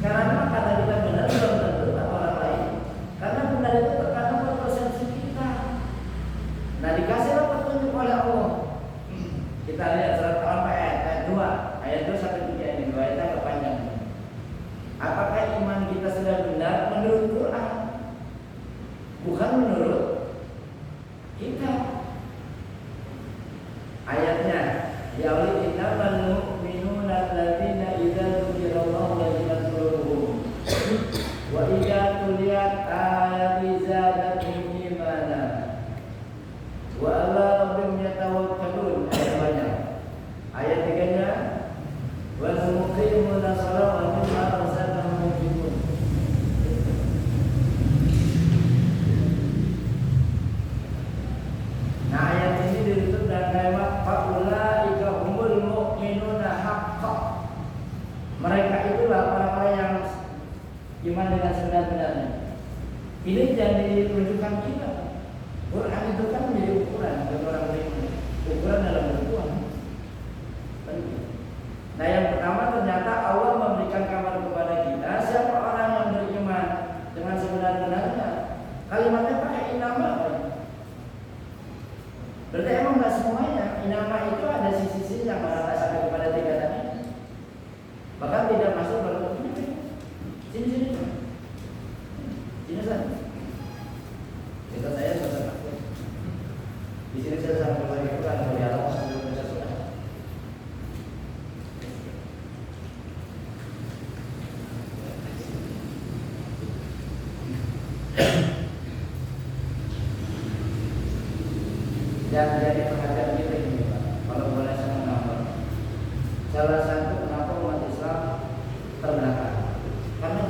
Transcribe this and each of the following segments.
Sekarang kata kita benar belum tentu atau orang ayati zadatuhum imana wa ala rabbihim yatawakkalun. Ayat 3-nya wal muqimuna sholata wa mimma razaqnahum yunfiqun. Nah, ayat ini ditutup dengan kalimat faulaika humul mu'minuna haqqan. Mereka itulah orang-orang yang iman dengan sebenar-benarnya. Ini jadi rujukan kita. Quran itu kan menjadi ukuran bagi orang beriman. Ukuran dalam berbuat. Nah, yang pertama ternyata Allah memberikan kabar kepada kita siapa orang yang beriman dengan sebenar-benarnya. Kalimatnya pakai inama. Berarti emang nggak semuanya. Inama itu ada sisi-sisi yang sampai kepada 3 tadi. Bahkan tidak masuk dalam sini. Sini saja. Kita saya sudah takut. Di sini saya sampai lagi Quran kalau di alam sambil baca surat. Dan jadi perhatian kita ini Pak, kalau boleh saya menambah. Salah satu kenapa umat Islam terbelakang karena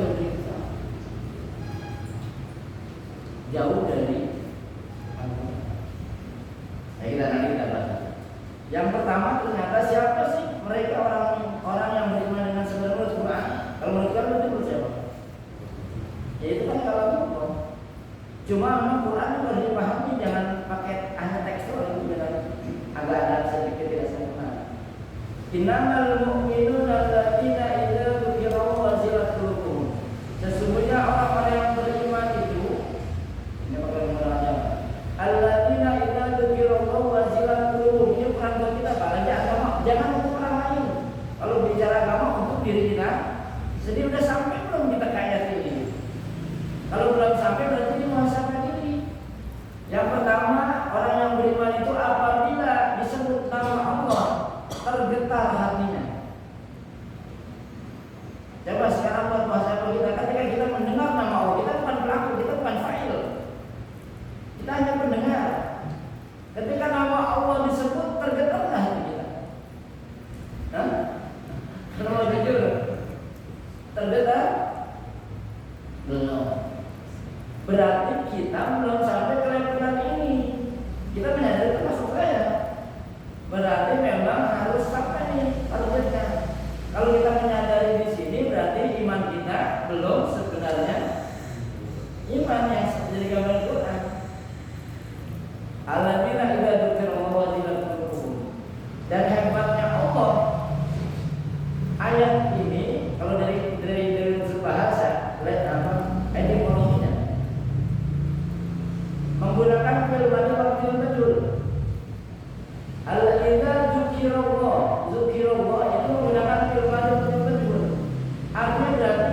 jauh dari kita nanti kita bahas. Yang pertama ternyata siapa sih mereka orang yang beriman dengan sebenarnya Quran? Kalau menurut kalian itu siapa? Ya itu kan kalau hukum. Cuma memang Quran itu harus dipahami, jangan pakai hanya tekstual itu jangan agak ada sedikit tidak sempurna. Innamal mu'minuna alladzina idza dzukirallahu wajilat qulubuhum. Sesungguhnya orang-orang yang beriman itu ini pakai mulanya. Alladzina idza dzukirallahu wajilat qulubuhum. Ini Quran buat kita Pak, jangan untuk orang lain. Kalau bicara agama untuk diri kita. Jadi udah sampai belum kita ke ayat ini? Kalau belum sampai berarti ini muhasabah diri. Yang pertama, orang yang beriman itu apabila disebut nama Allah tergetar hatinya. Coba sekarang buat muhasabah kita, ketika kita mendengar nama Allah, kita bukan pelaku, kita bukan fa'il. Kita hanya pendengar. Ketika nama Allah disebut tergetarlah hati kita. Kenapa jujur? Tergetar? Belum. Berarti kita belum sampai ke levelan ini. Kita menyadari termasuk saya. Berarti memang harus sampai nih targetnya. Kalau kita menyadari di sini berarti iman kita belum sebenarnya iman yang jadi gambar Quran. Alladzina idza dzukirallahu wajilat qulubuhum. Dan hebatnya Allah ayat ini kalau dari unsur bahasa lihat apa etimologinya menggunakan kalimat waktu betul. Alladzina dzukirallahu itu menggunakan kalimat waktu betul. Artinya berarti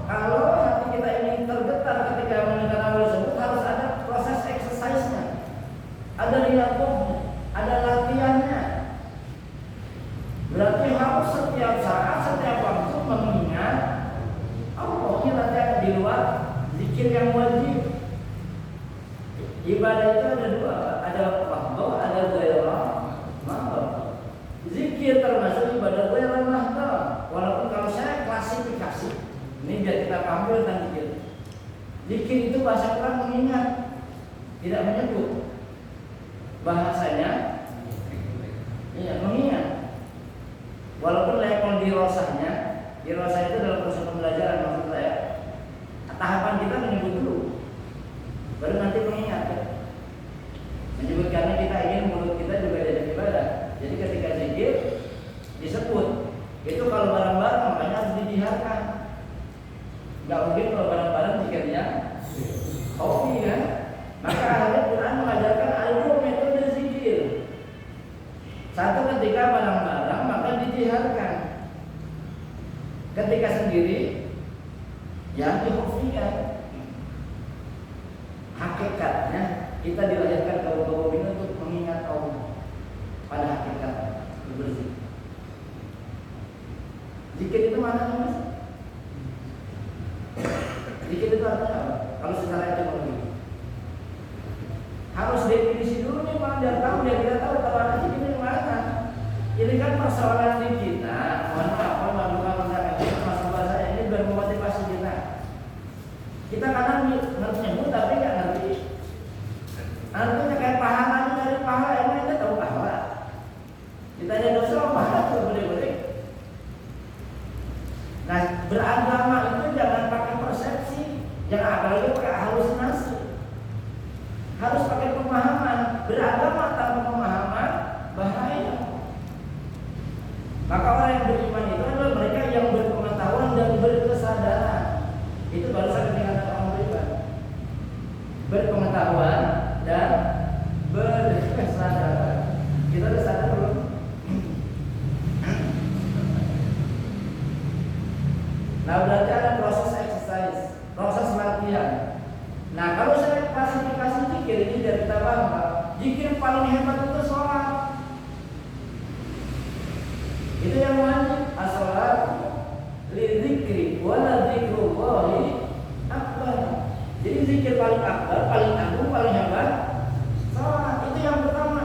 kalau hati kita ini tergetar ketika mendengar nama tersebut harus ada proses exercise-nya, ada riadohnya, ada latihannya. Berarti harus setiap saat, setiap waktu mengingat Allah. Ini latihan di luar zikir yang wajib. Ibadah itu ada dua, ada mahdoh, ada ghairah mahdoh. Zikir termasuk ibadah ghairah mahdoh. Walaupun kalau saya klasifikasi, ini biar kita paham tentang zikir. Zikir itu bahasa Quran mengingat, tidak menyebut. Bahasanya, iya mengingat. Walaupun level dirosahnya itu dalam proses pembelajaran maksud saya. Tahapan kita menyebut dulu, baru nanti mengingat. Menyebut karena kita ingin mulut kita juga jadi ibadah. Jadi ketika zikir disebut, itu kalau bareng-bareng makanya harus didiharkan. Gak mungkin kalau bareng-bareng zikirnya kopi kan. Maka akhirnya Quran mengajarkan ada dua metode zikir. Satu ketika bareng-bareng maka didiharkan. Ketika sendiri ya dikhufikan. Hakikatnya kita dilahirkan ke bumi ini untuk mengingat Allah. Pada hakikatnya berzikir. Zikir itu mana mas? Zikir itu artinya apa? Kalau secara etimologi harus definisi dulu nih Pak, biar tahu, biar kita tahu kalau ada zikir yang mana. Ini kan persoalan di kita, mohon maaf, masuk bahasa ini biar memotivasi kita. Kita kadang ngerti nyebut tapi nggak ngerti. Artinya kayak pahala, dari pahala, emang kita tahu pahala. Kita ada dosa, pahala tuh boleh-boleh. Nah, beragama itu jangan pakai persepsi, jangan apalagi pakai halusinasi. Harus pakai pemahaman. Beragama tanpa pemahaman bahaya. Maka orang yang beriman itu adalah mereka yang berpengetahuan dan berkesadaran. Itu baru saya ketinggalan orang beriman. Berpengetahuan dan berkesadaran. Kita udah sadar belum? Nah, berarti ada proses exercise, proses latihan. Nah, kalau saya klasifikasi zikir ini dari kita paham, zikir paling hebat itu sholat. Itu yang wajib, as-sholat lidzikri wala dzikrullahi akbar. Jadi zikir paling akbar, paling agung, paling hebat sholat. Itu yang pertama.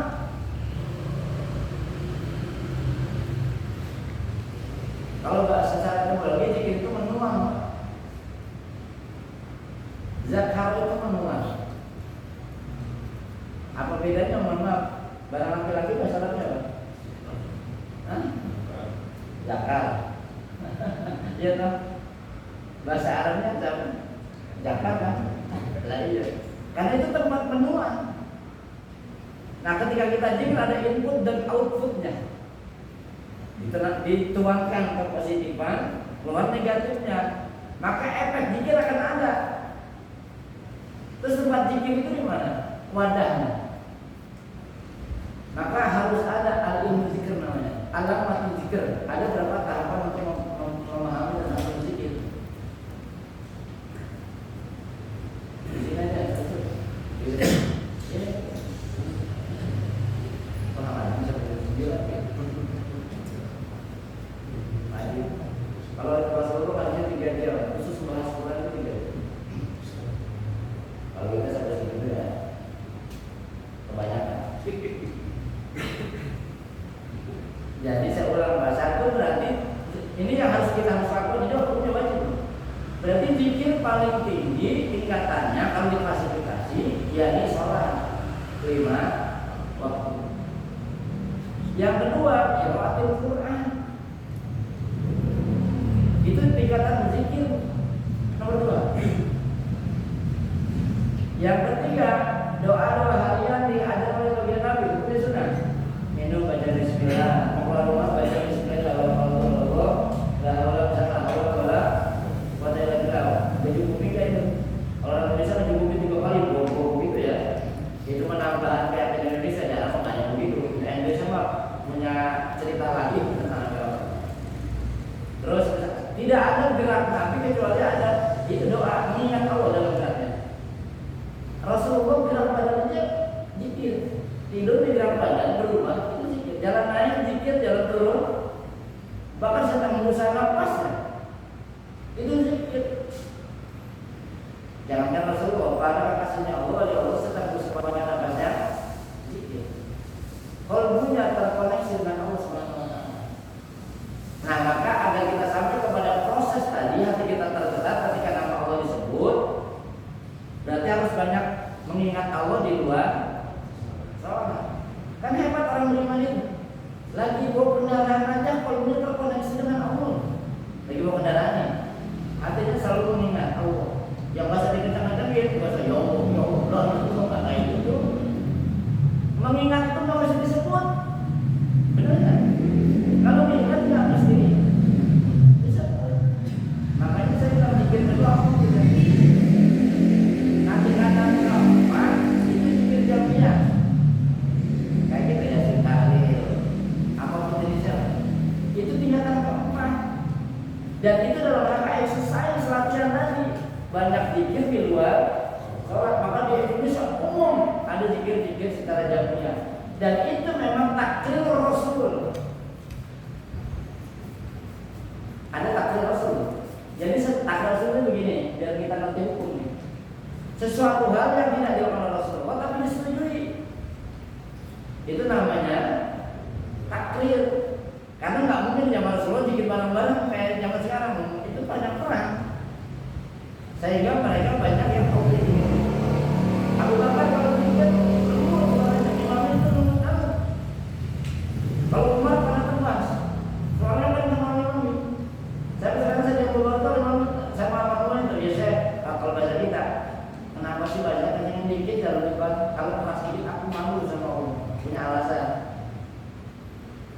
Kalau bahasa secara etimologi zikir itu menuang. Zakar itu menuang. Apa bedanya? Mohon maaf, barang laki-laki bahasa Arabnya apa? Hah? Zakar. Iya toh? Bahasa Arabnya apa? Zakar kan? Lah iya. Karena itu tempat menuang. Nah, ketika kita zikir ada input dan outputnya. Dituangkan ke positifan, keluar negatifnya, maka efek zikir akan ada. Terus tempat zikir itu di mana? Wadahnya. Maka harus ada al-ilmu zikir namanya, alamat zikir. Ada berapa tahapan untuk memahami tentang zikir? Di sini aja. Kalau Rasulullah hanya 3 jam, khusus bahas Quran itu 3 jam. Kalau kita sampai segitu ya, kebanyakan. Jadi saya ulang bahasa itu berarti ini yang harus kita lakukan, ini hukumnya wajib. Berarti zikir paling tinggi tingkatannya kalau diklasifikasi, yakni sholat 5 waktu. Yang kedua, qiraatul Quran. Itu tingkatan zikir nomor 2. Yang ketiga, doa-doa harian diajar oleh bagian Nabi, itu sunnah. Minum baca bismillah, keluar rumah baca bismillah, la haula wala quwwata illa billah. Mencukupi kan itu. Kalau orang Indonesia mencukupi 3 kali, begitu ya. Itu menambah kayak Indonesia jarang banyak begitu. Indonesia mah punya cerita lagi tentang agama. Terus tidak ada gerak Nabi kecuali ada itu doa mengingat Allah dalam geraknya. Rasulullah gerak badannya zikir, tidur di gerak badan berubah itu zikir, jalan naik zikir, jalan turun, bahkan sedang berusaha napasnya itu zikir. Jangankan Rasulullah, pada kasihnya Allah, ya Allah sedang berusaha napasnya zikir. Kalbunya terkoneksi dengan Allah SWT. Nah, maka agar kita sampai kepada proses tadi, hati kita tergerak ketika nama Allah disebut, berarti harus banyak mengingat Allah di luar sholat. Kan hebat orang beriman itu. Lagi bawa kendaraan aja, kalbunya terkoneksi dengan Allah. Lagi bawa kendaraannya, hatinya selalu mengingat Allah. Yang bahasa dikencang-kencangin, bahasa ya Allah, itu nggak kayak gitu. Mengingat itu nggak bisa disebut, benar kan? Kalau mengingat nggak mesti disebut. Makanya saya bilang zikir kedua aku tidak. Nanti kata apa? Itu zikir jamiah. Kayak gitu ya, tahlil, apapun jenisnya. Itu tingkatan keempat. Dan itu dalam rangka exercise latihan tadi. Banyak zikir di luar sholat. Maka di Indonesia umum ada zikir-zikir secara jamiah. Dan itu memang takdir Rasul. Ada takdir Rasul. Jadi Rasulnya begini, biar kita ngerti hukum nih. Sesuatu hal yang tidak dilakukan oleh Rasulullah tapi disetujui, itu namanya takrir. Karena nggak mungkin zaman Rasulullah bikin barang-barang kayak zaman sekarang, itu banyak perang, sehingga mereka banyak yang konflik. Abu Bakar kalau bikin lembut, suaranya imam itu lembut banget. Kalau Umar karena temas, suaranya kan imam. Saya sekarang saya Abu Bakar imam sama apa itu ya saya kalau bahasa kita. Kenapa sih banyak yang dikit dalam depan? Kalau keras sedikit aku malu sama Allah, punya alasan.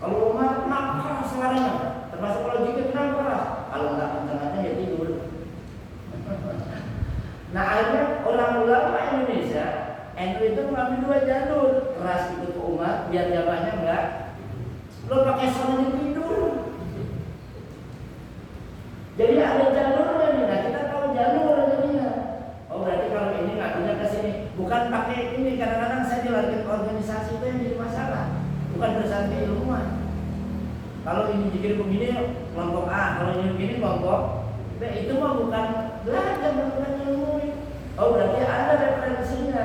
Kalau Umar kenapa keras suaranya? Termasuk kalau dikit kenapa keras? Kalau nggak kencang aja ya tidur. Nah akhirnya orang ulama Indonesia NU itu mengambil dua jalur, keras ikut ke umat biar jamaahnya enggak lo pakai suaranya tidur. Jadi ada jalurnya nih, nah kita tahu jalur jadinya. Oh berarti kalau ini ngakunya ke sini, bukan pakai ini. Kadang-kadang saya dilarang organisasi itu yang jadi masalah, bukan bersantri ilmuwan. Kalau ini dikirim begini kelompok A, kalau ini begini kelompok B, itu mah bukan belajar, bukan ilmu. Oh berarti ada referensinya.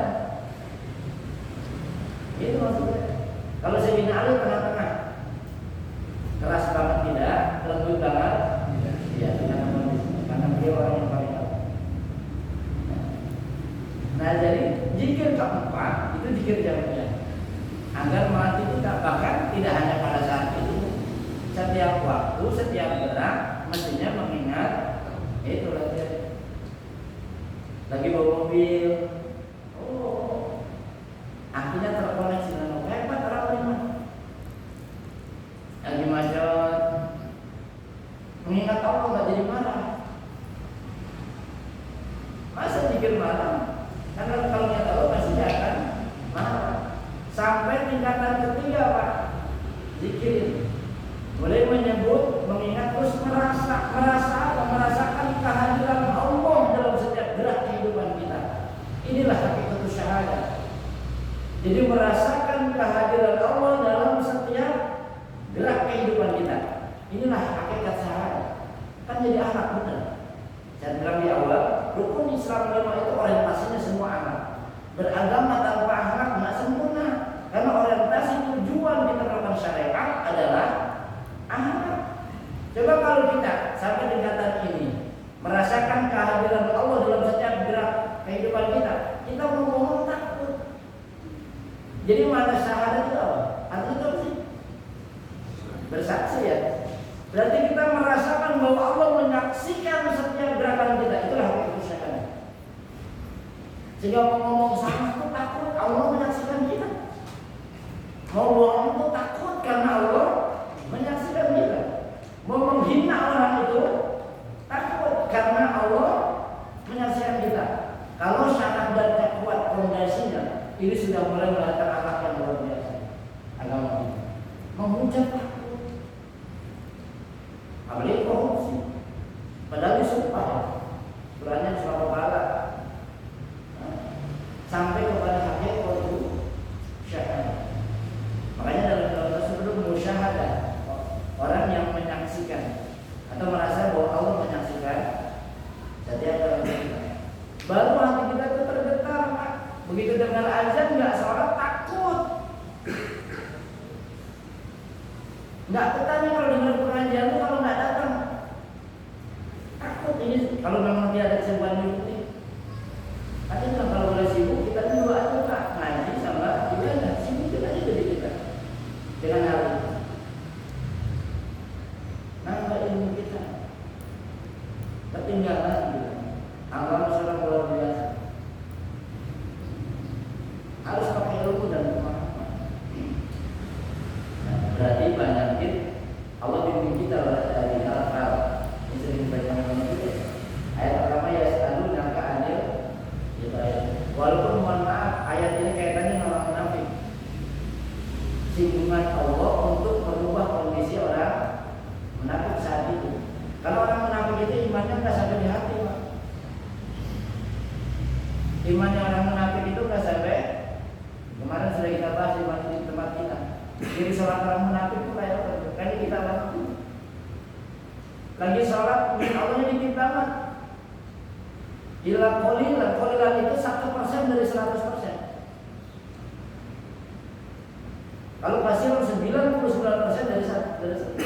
Itu maksudnya. Kalau saya bina Ali tengah-tengah, keras banget tidak, lembut banget tidak. Ya tengah-tengah, karena beliau orang yang paling tahu. Nah jadi zikir keempat itu zikir jamiah, agar mati kita bahkan tidak hanya pada saat itu, setiap waktu, setiap gerak mestinya mengingat itu lagi bawa mobil, oh akhirnya terkoneksi dengan hebat orang ini. Lagi macet, mengingat Allah nggak jadi marah. Masa zikir marah? Karena kalau ingat Allah pasti akan marah. Sampai tingkatan ketiga Pak, zikir boleh menyebut, mengingat terus merasakan kehadiran Allah dalam setiap gerak kehidupan kita. Inilah hakikat syahadat. Jadi merasakan kehadiran Allah dalam setiap gerak kehidupan kita. Inilah hakikat syahadat. Kan jadi anak benar. Saya bilang di awal, rukun Islam 5 itu orientasinya semua anak. Beragama tanpa ahlak nggak sempurna. Karena orientasi tujuan kita melakukan syariat adalah ahlak. Coba kalau kita sampai tingkatan ini merasakan kehadiran Allah dalam setiap gerak kehidupan kita ngomong takut. Jadi mana syahadat itu apa? Artinya itu apa sih? Bersaksi ya. Berarti kita merasakan bahwa Allah menyaksikan setiap gerakan kita. Itulah hakikat syahadat. Sehingga mau ngomong salah itu takut, Allah menyaksikan kita. Mau bohong itu takut karena Allah menyaksikan kita. Mau menghina orang itu takut karena Allah menyaksikan kita. Kalau syahadatnya kuat fondasinya, ini sudah mulai melahirkan akhlak yang luar biasa. Agama kita menghujat takut, apalagi korupsi. Padahal disumpah, Qurannya surah Al-Baqarah sampai kepada hakikat itu syahadat. Makanya dalam sebelum musyahadah, orang yang menyaksikan atau merasa bahwa Allah menyaksikan setiap dalam kita, baru hati kita itu tergetar Pak. Begitu dengar azan nggak sholat takut, nggak ketanya kalau dengar pengajian itu kalau nggak datang takut. Ini kalau memang dia ada kesibukan mengikuti. Artinya kalau boleh sibuk kita dua aja Pak, ngaji sama ibadah, sibuk aja jadi kita dengan hal ini. Nambah ilmu kita, ketinggalan gitu. Amal seorang luar biasa. Harus pakai ilmu dan pemahaman. Nah, berarti banyakin Allah bimbing kita dari hal-hal yang sering dibaca manusia. Ayat pertama ya selalu nangka adil. Walaupun mohon maaf ayat ini kaitannya sama munafik. Singgungan Allah untuk merubah kondisi orang munafik saat itu. Kalau orang munafik itu imannya nggak sampai di hati Pak. Imannya orang munafik itu nggak sampai. Kemarin sudah kita bahas di tempat kita. Jadi sholat orang munafik itu kayak apa? Kayaknya kita bantu. Lagi sholat, Allahnya dikit banget. Ila qalilan itu 1% dari 100%. Kalau kasihan 99% dari 100%.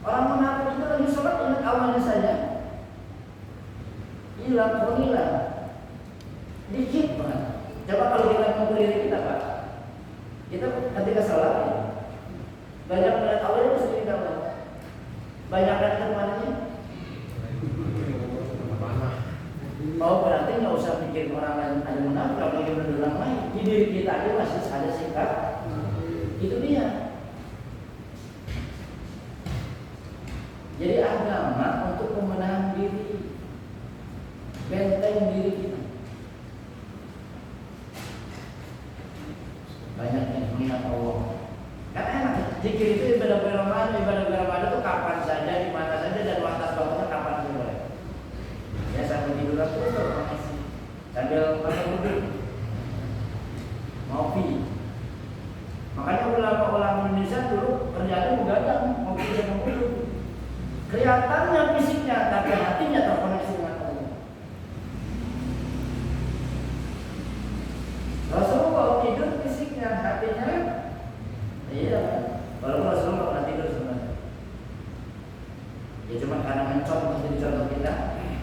Orang munafik itu lagi sholat ingat awalnya saja. Ila qalilan. Dikit banget. Coba kalau kita mengukur diri kita, Pak. Kita ketika sholat banyak melihat Allah itu sendiri Allah. Banyak kan kemananya? Oh berarti nggak usah pikir orang lain ada munafik, kalau kita orang lain di diri kita aja masih ada sikap. Itu dia. Jadi agama untuk memenahan diri, benteng diri kita. Banyak yang mengingat Allah. Kan enak. Zikir itu ibadah Ramadan itu kapan saja, di mana saja, dan atas waktunya kapan saja boleh. Ya sambil tiduran terus terkoneksi, sambil makan duduk, ngopi. Makanya ulama-ulama Indonesia dulu kerjanya begadang, ngopi sama duduk. Kelihatannya fisiknya, tapi hatinya terkoneksi dengan Allah. Rasulullah tidur fisiknya, hatinya iya. Walaupun Rasulullah pernah tidur sebenarnya. Ya cuma karena mencontoh masih dicontoh kita.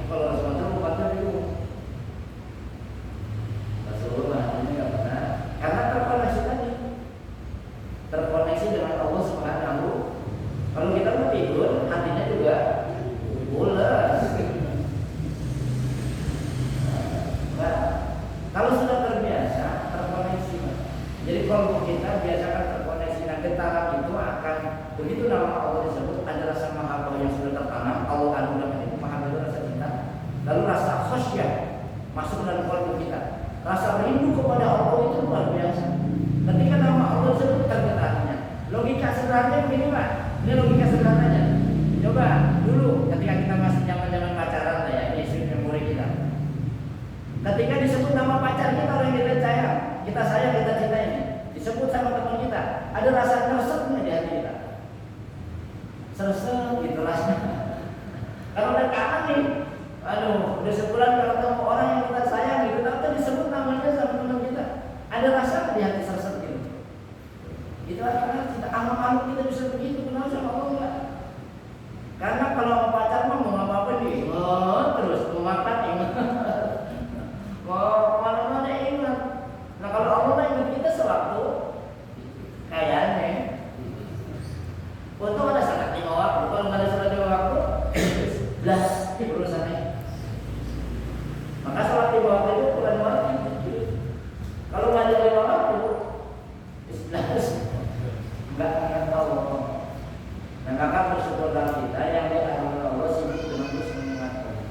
Kalau Rasulullah lupa tidur. Rasulullah ini nggak pernah, karena terkoneksi tadi, terkoneksi dengan Allah Subhanahu. Kalau kita mau tidur, hatinya juga pulas. Nah, kalau sudah terbiasa, terkoneksi. Jadi kalau kita biasakan terkoneksi, nah getaran itu akan begitu nama Allah disebut, ada rasa mahabbah yang sudah tertanam. Allah anugerahkan itu mahabbah itu rasa cinta. Lalu rasa khasyah masuk dalam kalbu kita. Rasa rindu kepada Allah itu luar biasa. Ketika nama Allah disebut tergetarnya. Logika sederhananya begini Pak. Ini logika sederhananya. Coba dulu ketika kita masih zaman-zaman pacaran ya, ini sweet memori kita. Ketika disebut nama pacar kita, orang yang kita sayang, kita cintai ini, disebut sama teman kita, ada rasa tersetnya di hati kita. Serset gitu rasanya. Kalau udah kangen nih, aduh, udah sebulan kalau ketemu orang yang kita sayang gitu, tapi disebut namanya sama teman kita, ada rasa di hati serset gitu. Itu karena kita amal-amal kita bisa begitu, kenal sama Allah enggak? Karena kalau mau pacar mah mau apa-apa diingat terus, mau makan ingat, mau kemana-mana ingat. Nah kalau Allah ingat kita sewaktu kayaknya, untung ada salat 5 waktu, kalau nggak ada salat 5 waktu, belas urusannya. Maka salat 5 waktu itu bukan waktu. Kalau nggak ada 5 waktu, belas nggak ingat Allah. Dan kakak bersyukur dalam kita yang dia Allah sibuk dengan terus mengingat Allah.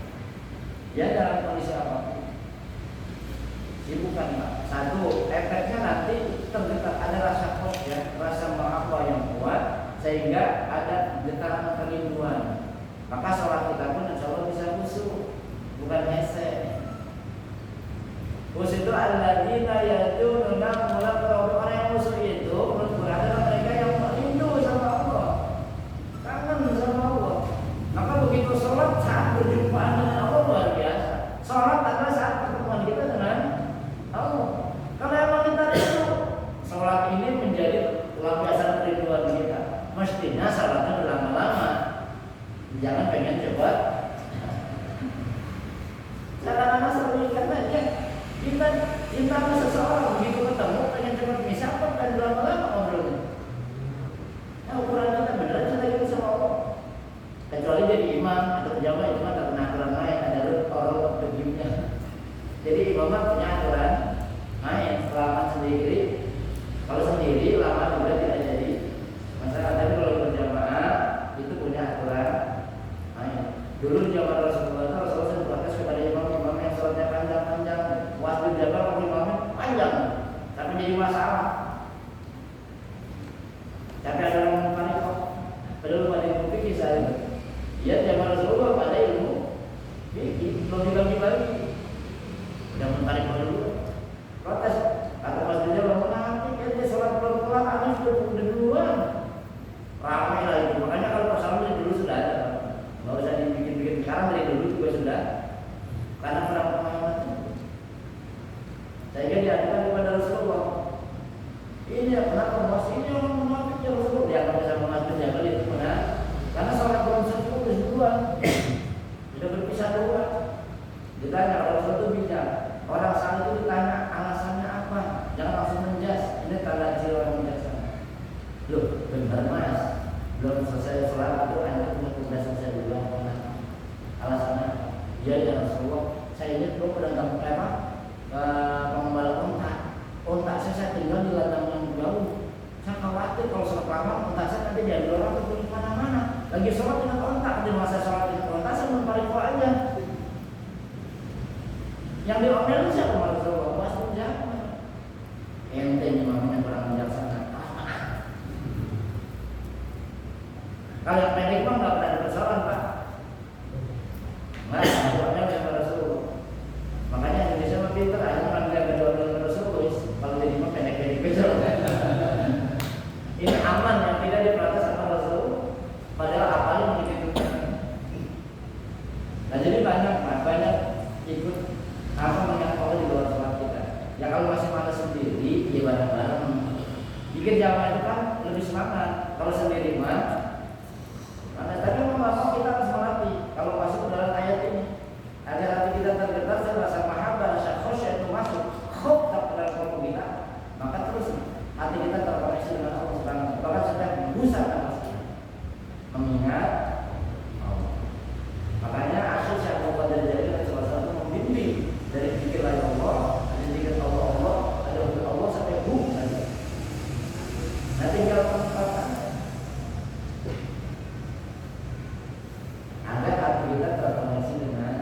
Ya dalam kondisi apapun. Sibukkan Pak. Satu, efeknya nanti tergetar, ada rasa khasyah, rasa mahabbah yang kuat, sehingga ada getaran kerinduan. Maka sholat kita pun insya Allah bisa khusyuk, bukan hese. Khusyuk itu alladzina yadununa mulak orang yang khusyuk itu menurut Quran adalah mereka yang merindu sama Allah, kangen sama Allah. Maka begitu sholat saat berjumpa dengan Allah luar biasa. Sholat adalah saat pertemuan kita dengan Allah. Kalau emang kita itu sholat ini menjadi lampiasan kerinduan kita, mestinya sholatnya berlama-lama. Jangan pengen cepat. Kadang-kadang sering katanya kita cinta sama seseorang begitu ketemu pengen cepat misal dan berlama-lama ngobrolnya. Nah ukuran kita benar cinta kita sama Allah. Kecuali jadi imam atau pejabat itu mah tak pernah aturan lain, ada orang begimnya. Jadi imam punya aturan main selamat sendiri. Kalau sendiri lama juga tidak jadi. Masalah tadi kalau berjamaah itu punya aturan main. Dulu di zaman Rasulullah protes kepada imam yang sholatnya panjang-panjang, waktu jabat imamnya panjang, tapi jadi masalah. Tapi ada orang mengatakan kok, padahal pada ilmu fikih saya, dia zaman Rasulullah pada ilmu fikih belum dibagi-bagi. Udah menarik dulu, protes. Kata Mas Rizal Sehingga diadukan kepada Rasulullah. Ini kenapa mas ini orang munafik ya Rasulullah? Dia nggak bisa memastikan kali itu mana? Karena sholat belum sempurna dua, sudah berpisah dua. Ditanya kalau Rasul itu bijak. Orang salah itu ditanya alasannya apa? Jangan langsung menjas. Ini tanda ciri orang bijaksana. Loh, benar mas. Belum selesai sholat itu anda punya tugas selesai dulu. Alasannya? Ya Rasulullah. Saya ini belum pedagang pengembala ontak saya tinggal di ladang yang jauh. Saya khawatir kalau sholat lama ontak saya nanti diambil orang ke mana-mana. Lagi sholat dengan ontak, di masa sholat dengan ontak saya memparing aja. Yang diomelin siapa Rasulullah? Pasti siapa? Ente memang orang bijaksana. Kalau yang pendek mah nggak pernah ada persoalan pak. Nggak ada yang Rasulullah. Makanya Indonesia mah pintar, akhirnya orang dia berdua Rasulullah. Kalau jadi mah pendek-pendek kecil. Ini aman yang tidak diprotes sama Rasul. Padahal apalagi menghidupkan. Nah jadi banyak ikut mengingat Allah di luar sholat kita. Ya kalau masih malas sendiri, ya bareng-bareng. Bikin jamaah itu kan lebih semangat. Kalau sendiri mah, tapi memang kita harus melatih. Kalau masuk ke dalam ayat ini, agar hati kita tergetar, rasa mahabbah, rasa khusyuk itu masuk, khuf tak dalam kalbu kita, maka terus hati kita terkoneksi dengan Allah Subhanahu wa taala. Bahkan sedang berusaha nafas kita mengingat Allah. Makanya asyik Syekh Abu Qadir Jailani dan salah satu membimbing dari zikir Allah, ada zikir Allah, ada zikir Allah sampai saja. Nah tinggal penempatan agar hati kita terkoneksi dengan,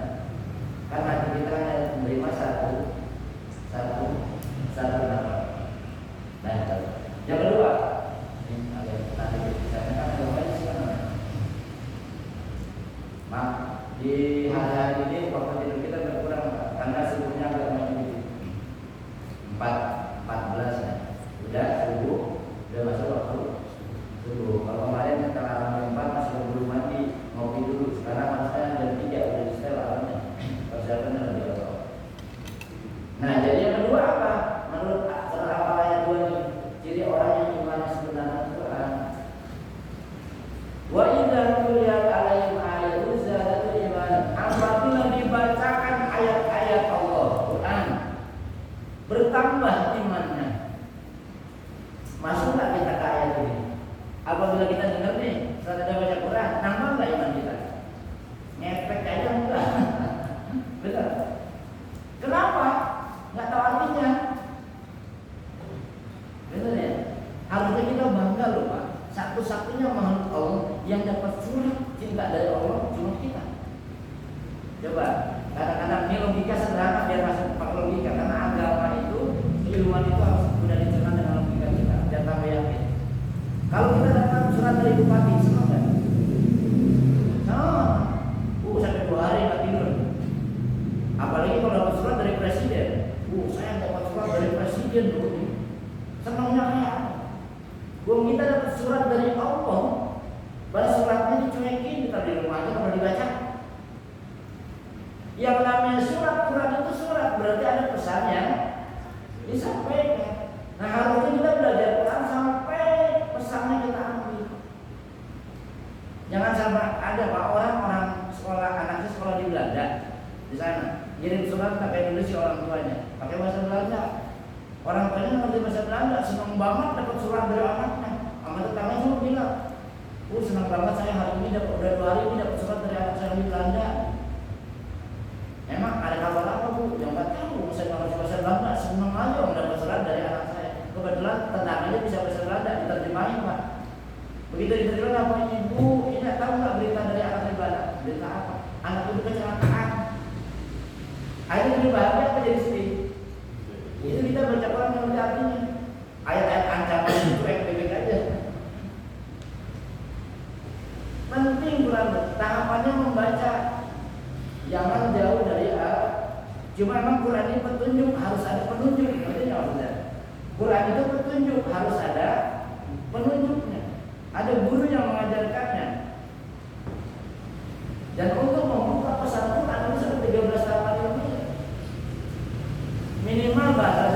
karena hati kita hanya menerima satu nama. Nah, yang kedua, ini agak tadi saya kan ada banyak sekarang. Mak, di hari-hari ini waktu tidur kita berkurang karena subuhnya agak banyak 14 ya. Udah subuh, udah masuk waktu subuh. Kalau kemarin setelah jam 4 masih belum mandi, ngopi dulu. Sekarang harusnya jam 3 udah di setel alarmnya. Persiapannya lebih awal. Nah, jadi yang kedua apa? Menurut apa ayat 2 ini? Ciri orang yang iman sebenarnya Al-Quran. Wa idza tuliyat alaihim ayatu zadatul iman. Apabila dibacakan ayat-ayat Allah Quran, bertambah imannya. Masuk nggak kita ke ayat ini? Apabila kita dengar nih, saat ada baca Quran, nambah nggak iman kita? Ngefek aja enggak? Benar? Kenapa? Nggak tahu artinya. Benar ya? Harusnya kita bangga loh Pak. Satu-satunya makhluk Allah yang dapat surat cinta dari Allah cuma kita. Coba, kadang-kadang ini logika sederhana biar masuk pakai logika. Karena agama itu, keilmuan itu harus sudah dicerna dengan logika kita. Dan tambah yakin. Kalau kita dapat surat dari bupati, senang nggak? Sama. Sampai 2 hari nggak tidur. Apalagi kalau dapat surat dari presiden. Saya dapat surat dari presiden dulu. Senangnya kayak kita dapat surat dari Allah. Balas suratnya dicuekin, kita di rumah aja kalau dibaca. Yang namanya surat Quran itu surat, berarti ada pesan yang disampaikan. Nah harusnya kita belajar Quran sampai pesannya kita ambil. Jangan sampai ada Pak orang sekolah, anaknya sekolah di Belanda di sana. Kirim surat pakai Indonesia orang tuanya, pakai bahasa Belanda. Orang tuanya ngerti bahasa Belanda, senang banget dapat surat dari anaknya. Sama tetangganya cuma bilang, senang banget saya hari ini dapat, udah 2 hari ini dapat surat dari anak saya di Belanda. Emang ada kabar apa Bu? Yang nggak tahu, saya nggak ngerti bahasa Belanda, senang aja om dapat surat dari anak saya. Kebetulan tetangganya bisa bahasa Belanda, diterjemahin Pak. Begitu diterjemahin apa Ibu, ini tahu nggak berita dari anak saya Belanda? Berita apa? Anak itu kecelakaan. Akhirnya jadi bahagia apa jadi sedih? Itu kita baca Quran yang lebih artinya. Ayat-ayat ancaman itu bebek aja. Penting Quran, tahapannya membaca. Jangan jauh dari ayat. Cuma memang Quran ini petunjuk, harus ada penunjuk. Artinya maksudnya Quran itu petunjuk, harus ada penunjuknya. Ada guru yang mengajarkannya. Dan untuk membuka pesan Quran itu sampai 13 tahapan ini minimal bahasa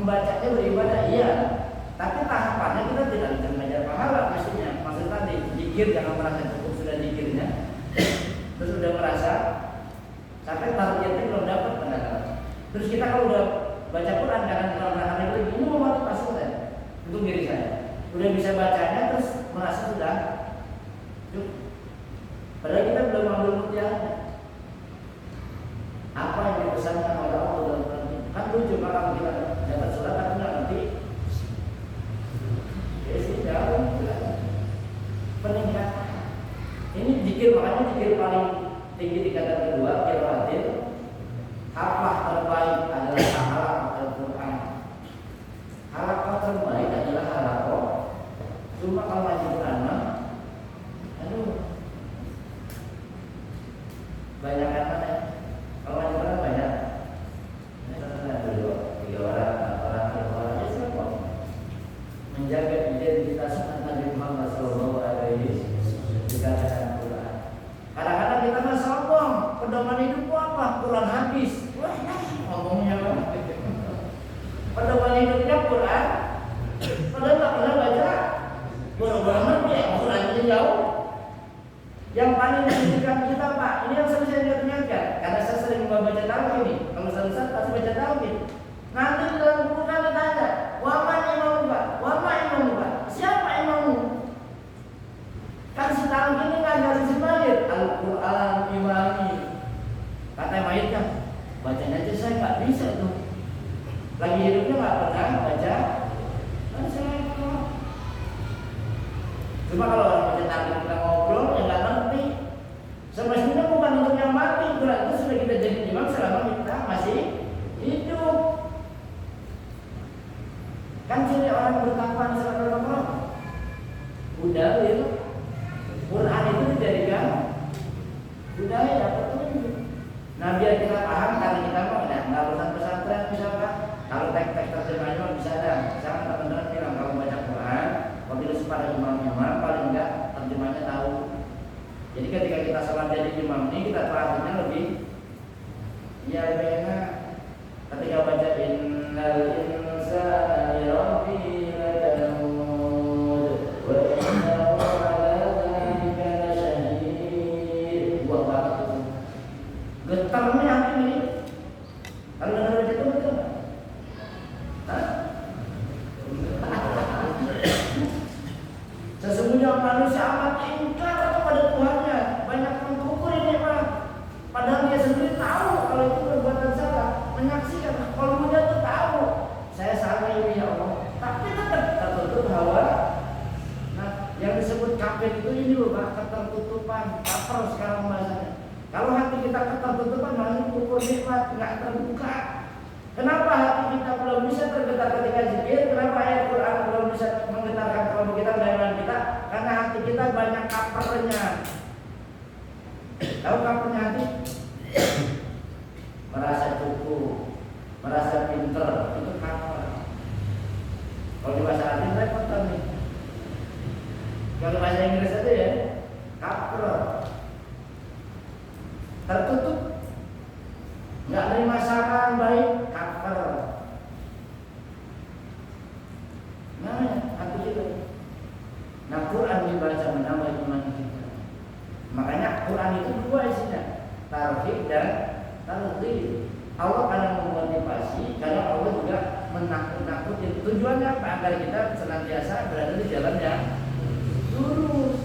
membacanya beribadah iya, tapi tahapannya kita tidak bisa mengajar pahala pastinya. Maksud tadi zikir jangan merasa cukup sudah zikirnya, terus sudah merasa sampai targetnya belum dapat benar. Terus kita kalau udah baca Quran jangan hari ini mau motivasi saya untuk diri saya, udah bisa bacanya terus merasa sudah cukup. Padahal kita belum ambil mutiara. Apa yang dipesankan oleh Allah dalam Quran? Kan lucu kalau kita dapat surat tapi nggak ngerti. Jadi jauh peningkatan. Ini zikir, makanya zikir paling tinggi tingkatan kedua qiraatil. Hafal terbaik adalah halaqah Al-Quran. Halaqah terbaik adalah halaqah. Cuma kalau ngaji Quran mah, aduh, banyak kan mana? Kalau ngaji Quran banyak. Tiga orang, ya siapa? Menjaga identitas Nabi Muhammad SAW dikatakan Quran. Kadang-kadang kita mah sombong, pedoman hidupku apa? Quran hadis. Wah, ngomongnya apa? Pedoman hidupnya Quran. Padahal tak pernah baca. Boro-boro ngerti ya, Qurannya jauh. Yang paling menunjukkan kita Pak, ini yang sering saya ingatkan, karena saya sering membaca tauhid ini. Kalau saya pasti baca tauhid. Nanti di dalam buku kan ditanya, wama imamu Pak, wama imamu Pak, siapa imamu? Kan si tauhid ini ngajarin si mayit, Al-Quran imami. Kata mayit kan, bacanya aja saya nggak bisa tuh. Lagi hidupnya nggak pernah baca, kan saya. Cuma kalau orang baca tauhid kita ngobrol, ya nggak ngerti. Semestinya bukan untuk yang mati, Quran itu sudah kita jadi imam selama kita masih hidup. Kan ciri orang bertakwa secara Allah. Udah itu Quran itu dijadikan budaya dapat petunjuk. Nah biar kita paham karena kita mau nggak urusan pesantren misalkan. Kalau teks terjemahnya bisa ada. Misalkan teman-teman bilang kalau baca Quran, waktu para imam-imam paling enggak terjemahnya tahu. Jadi ketika kita sholat jadi imam ini kita perhatinya lebih ya lebih enak. Ketika baca innal insana li rabbihi lakanud wa innahu ala dzalika lasyahid. Buat banget itu. Getarnya hati ini. Kalau dengar baca itu betul nggak? Sesungguhnya manusia amat ingkar kepada Tuhannya, banyak mengkufur ini Pak. Padahal dia sendiri tahu kalau itu perbuatan salah, menyaksikan. Kalau dia tuh tahu, saya salah ini ya Allah, tapi tetap tertutup hawa. Nah, yang disebut kafir itu ini loh Pak, ketertutupan, kaper sekarang bahasanya. Kalau hati kita ketertutupan, malah kufur nikmat, nggak terbuka. Kenapa hati kita belum bisa tergetar ketika zikir? Kenapa ayat Quran belum bisa menggetarkan kelompok kita, dalam kita? Karena hati kita banyak kapernya. Tahu kapernya hati? Merasa cukup, merasa pinter, itu kaper. Kalau di bahasa Arab repot nih. Kalau bahasa Inggris aja ya, kaper. Tertutup. Nggak nerima saran baik, kaper. Nah, hati kita. Nah, Quran dibaca menambah iman kita. Makanya Quran itu dua isinya, tarhib dan targhib. Allah kadang memotivasi, kadang Allah juga menakut-nakuti. Tujuannya apa? Agar kita senantiasa berada di jalan yang lurus.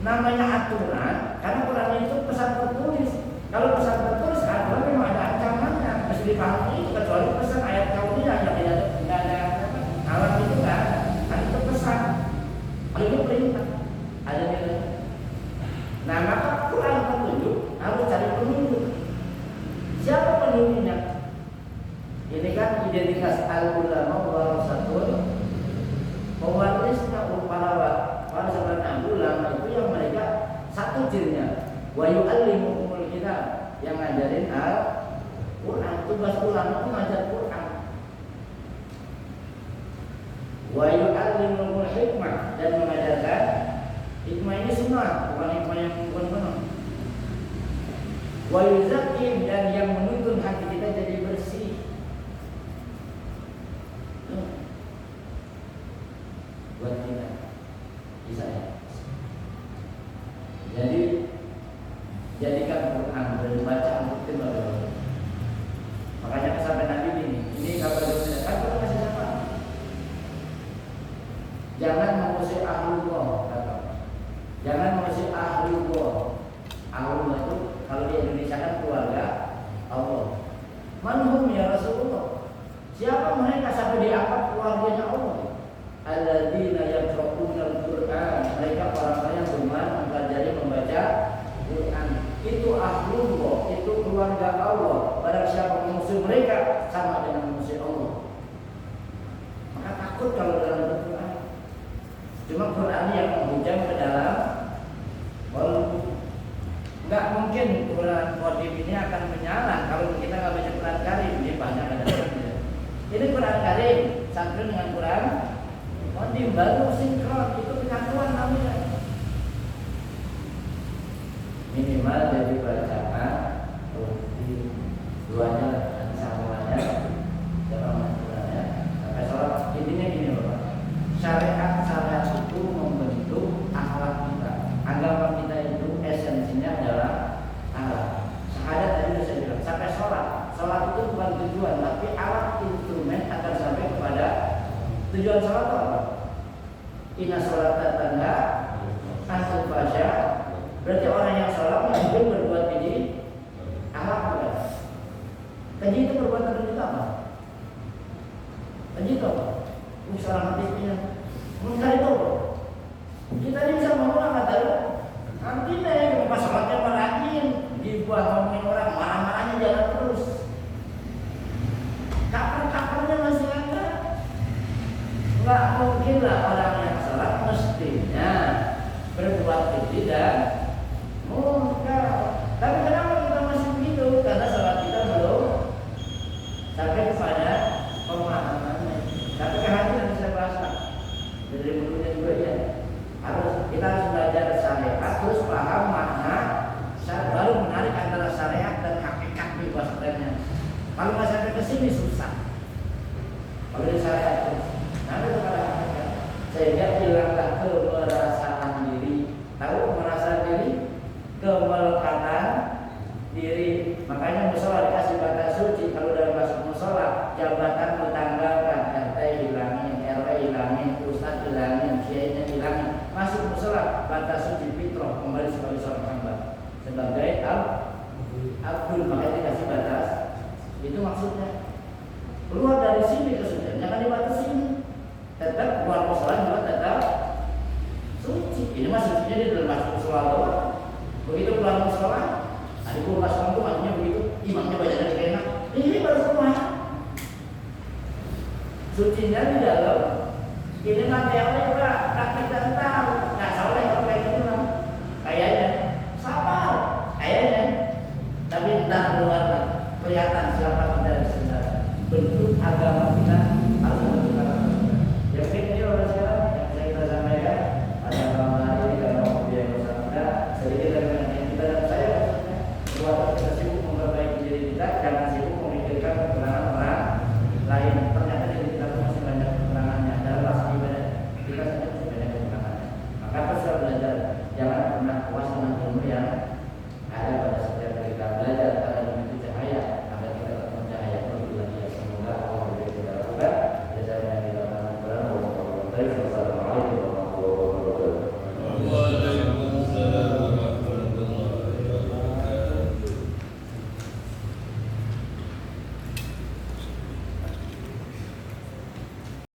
Namanya aturan, karena Quran itu pesan tertulis. Kalau pesan tertulis aturan memang ada ancamannya, mesti dipahami. Kecuali pesan ayat kauniyah yang tidak ada alat itu kan itu pesan. Kalau itu perintah, ada nilai. Nah maka Quran petunjuk harus cari penunjuk. Siapa penunjuknya? Ini kan identitas al-ulama warasatul pewarisnya para sebenarnya ulama itu yang mereka satu cirinya wa yu'allimukumul kitab, yang ngajarin Al-Quran. Tugas ulama itu ngajar Quran. Wa yu'allimukumul hikmah, dan mengajarkan hikmah ini semua, bukan hikmah yang bukan. Wa yuzakkim, dan yang menuntun hati kita jadi bersih. Jadi jadikan Quran dibaca untuk tim. Makanya sampai Nabi ini kabar gembira. Kan kita masih sama. Jangan mengusir ahlullah, kata. Jangan mengusir ahlullah. Ahlullah itu kalau di Indonesia kan keluarga Allah. Manhum ya Rasulullah. Siapa mereka sampai dianggap keluarganya Allah? Alladzina yaqra'una al-Qur'an. Mereka orang-orang yang berman mempelajari membaca Quran. Itu ahlullah, itu keluarga Allah. Barang siapa mengusir mereka sama dengan mengusir Allah. Maka takut kalau dalam Quran. Cuma Quran yang menghujam ke dalam walaupun nggak mungkin Quran Qadim ini akan menyala kalau kita nggak baca Quran Karim. Ini banyak ada. Ini Quran Karim santun dengan Quran Qadim baru sinkron, itu penyatuan namanya. Minimal jadi bacaan rutin duanya dan sambungannya dalam Qurannya sampai sholat. Intinya gini Bapak, syariat itu membentuk akhlak kita. Agama kita itu esensinya adalah akhlak. Syahadat tadi sudah saya bilang sampai sholat. Sholat itu bukan tujuan, tapi alat instrumen agar sampai kepada tujuan sholat apa? Inna sholata tanha anil fahsya. Berarti orang yang sholat mungkin berbuat keji, akhlak bukan? Keji itu perbuatan keji apa? Keji itu apa? Salah hatinya. Mungkar itu apa? Kita ini bisa ngomong nggak tahu. Nanti deh pas sholatnya merajin, dibuat ngomongin orang marah-marahnya jalan terus. Kapan-kapannya masih ada. Nggak mungkin lah orang yang sholat mestinya berbuat keji dan mungkar. Tapi kenapa kita masih begitu? Karena sholat kita belum sampai kepada pemahamannya. Tapi hati yang saya bahasa dari mulutnya juga ya. Kita harus belajar syariat, terus paham makna, baru menarik antara syariat dan hakikat bahasanya. Kalau nggak sampai ke sini susah. Kalau di syariat terus, nanti kepada hakikat. Sehingga hilanglah kemerasaan diri. Tahu merasa diri? Kemelekatan diri. Makanya musola dikasih batas suci. Kalau dalam masuk musola, jabatan bertanggalkan, RT hilangin, RW hilangin, Ustadz hilangin, kiainya hilangin. Masuk musola batas suci fitrah, kembali sebagai seorang hamba, sebagai abdul. Makanya dikasih batas. Itu maksudnya. Keluar dari sini kesucian, jangan dibatasi. Tetap keluar musola juga tetap suci. Ini mah sucinya di dalam masuk musola doang. Begitu keluar musola, ada kulkas kampung, artinya begitu imamnya baca dari enak. Ini baru semua. Sucinya di dalam. Ini nanti oleh praktik dan tahu. Nggak soleh kalau kayak gitu lah. Kayaknya sabar, kayaknya. Tapi entah keluar kelihatan siapa kita sebenarnya. Bentuk agama kita harus menunjukkan. Ya mungkin ini orang sekarang yang saya kita sampaikan ada malam hari ini karena waktu yang bersama sedikit dari yang kita dan saya buat kita sibuk memperbaiki diri kita, jangan sibuk memikirkan kekurangan orang lain. Ternyata diri kita pun masih banyak kekurangannya dalam rasa ibadah kita saja masih banyak kekurangannya. Maka harus belajar, jangan pernah puas dengan ilmu yang ada pada setiap kita. Belajar karena itu cahaya, agar kita tetap mencahaya lebih lagi. Semoga Allah memberi kita lakukan. Jasa yang kita lakukan.